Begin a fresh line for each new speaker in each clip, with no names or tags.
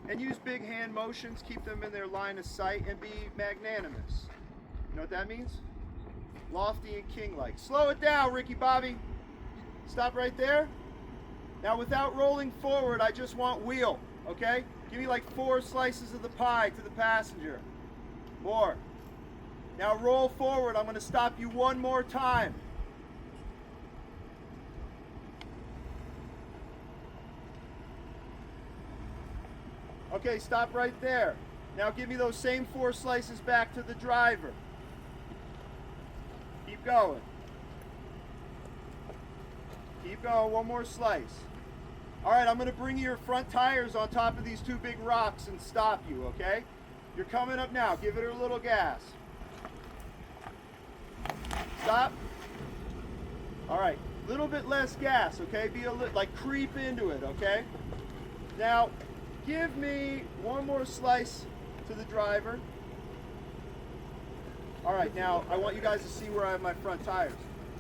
And use big hand motions, keep them in their line of sight, and be magnanimous. You know what that means? Lofty and king-like. Slow it down, Ricky Bobby. Stop right there. Now without rolling forward, I just want wheel, okay? Give me like 4 slices of the pie to the passenger. More. Now roll forward. I'm going to stop you one more time. Okay, stop right there. Now give me those same 4 slices back to the driver. Keep going. Keep going, one more slice. All right, I'm gonna bring your front tires on top of these 2 big rocks and stop you, okay? You're coming up now, give it a little gas. Stop. All right, little bit less gas, okay? Be a little, like creep into it, okay? Now, give me one more slice to the driver. All right, now I want you guys to see where I have my front tires.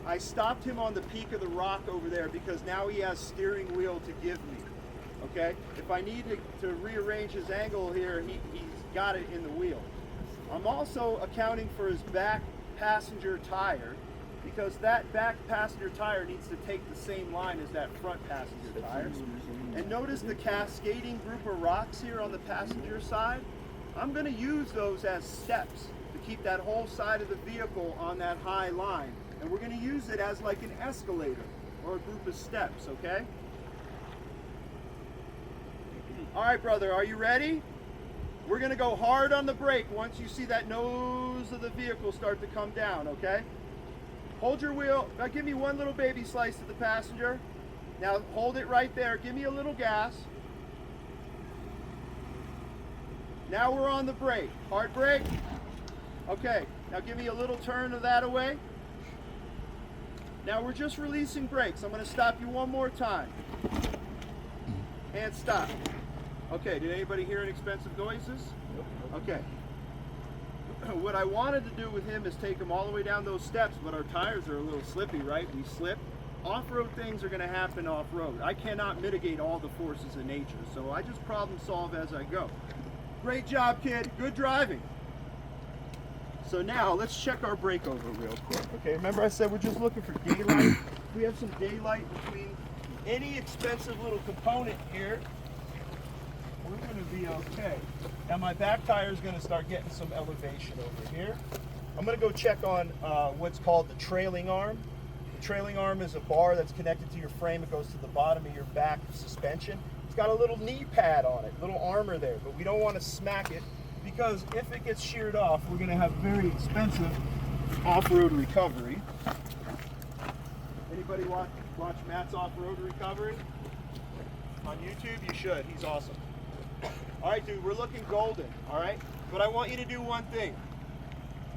I stopped him on the peak of the rock over there because now he has steering wheel to give me, okay? If I need to rearrange his angle here, he's got it in the wheel. I'm also accounting for his back passenger tire because that back passenger tire needs to take the same line as that front passenger tire. And notice the cascading group of rocks here on the passenger side. I'm going to use those as steps to keep that whole side of the vehicle on that high line. And we're going to use it as like an escalator or a group of steps, okay? All right, brother, are you ready? We're going to go hard on the brake once you see that nose of the vehicle start to come down, okay? Hold your wheel. Now give me one little baby slice to the passenger. Now hold it right there. Give me a little gas. Now we're on the brake. Hard brake. Okay, now give me a little turn of that away. Now we're just releasing brakes. I'm going to stop you one more time. And stop. Okay, did anybody hear any expensive noises? Okay. What I wanted to do with him is take him all the way down those steps, but our tires are a little slippy, right? We slip. Off-road things are going to happen off-road. I cannot mitigate all the forces of nature, so I just problem solve as I go. Great job, kid. Good driving. So now let's check our brake over real quick. Okay, remember I said we're just looking for daylight. We have some daylight between any expensive little component here. We're going to be okay. Now my back tire is going to start getting some elevation over here. I'm going to go check on what's called the trailing arm. The trailing arm is a bar that's connected to your frame. It goes to the bottom of your back suspension. It's got a little knee pad on it, little armor there, but we don't want to smack it because if it gets sheared off, we're going to have very expensive off-road recovery. Anybody watch Matt's off-road recovery? On YouTube? You should. He's awesome. All right, dude, we're looking golden, all right? But I want you to do one thing.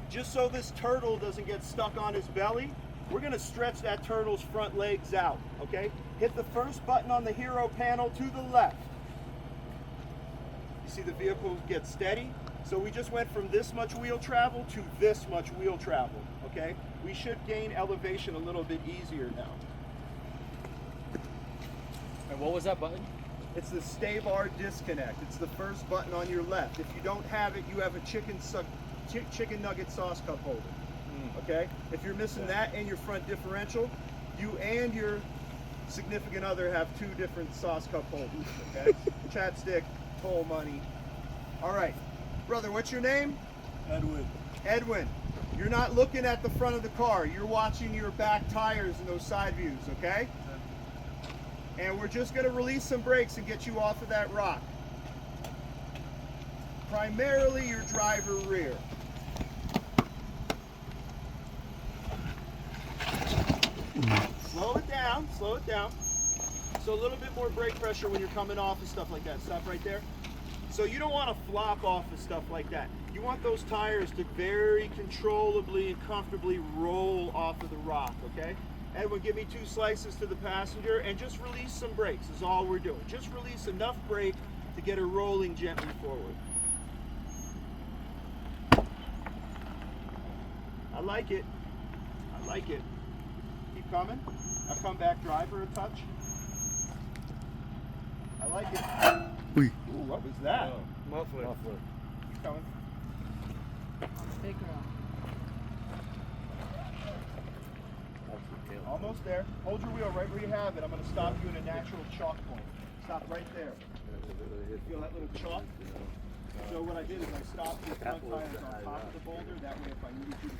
Just so this turtle doesn't get stuck on his belly, we're going to stretch that turtle's front legs out, okay? Hit the first button on the hero panel to the left. You see the vehicle get steady? So we just went from this much wheel travel to this much wheel travel, okay? We should gain elevation a little bit easier now.
And what was that button?
It's the stay bar disconnect. It's the first button on your left. If you don't have it, you have a chicken nugget sauce cup holder. Okay? If you're missing that and your front differential, you and your significant other have 2 different sauce cup holders. Okay? Chapstick, toll money. All right. Brother, what's your name?
Edwin.
Edwin. You're not looking at the front of the car. You're watching your back tires and those side views, okay? And we're just going to release some brakes and get you off of that rock. Primarily your driver rear. Slow it down, slow it down. So a little bit more brake pressure when you're coming off and stuff like that. Stop right there. So you don't want to flop off of stuff like that. You want those tires to very controllably and comfortably roll off of the rock, okay? Edwin, give me 2 slices to the passenger and just release some brakes is all we're doing. Just release enough brake to get her rolling gently forward. I like it. I like it. Keep coming. Now come back driver a touch. I like it.
Oui.
Ooh, What was that?
Muffler.
He's coming.
Big girl.
Almost there. Hold your wheel right where you have it. I'm going to stop you in a natural chalk point. Stop right there. Feel that little chalk? So what I did is I stopped your front tires on top of the boulder. That way if I needed you to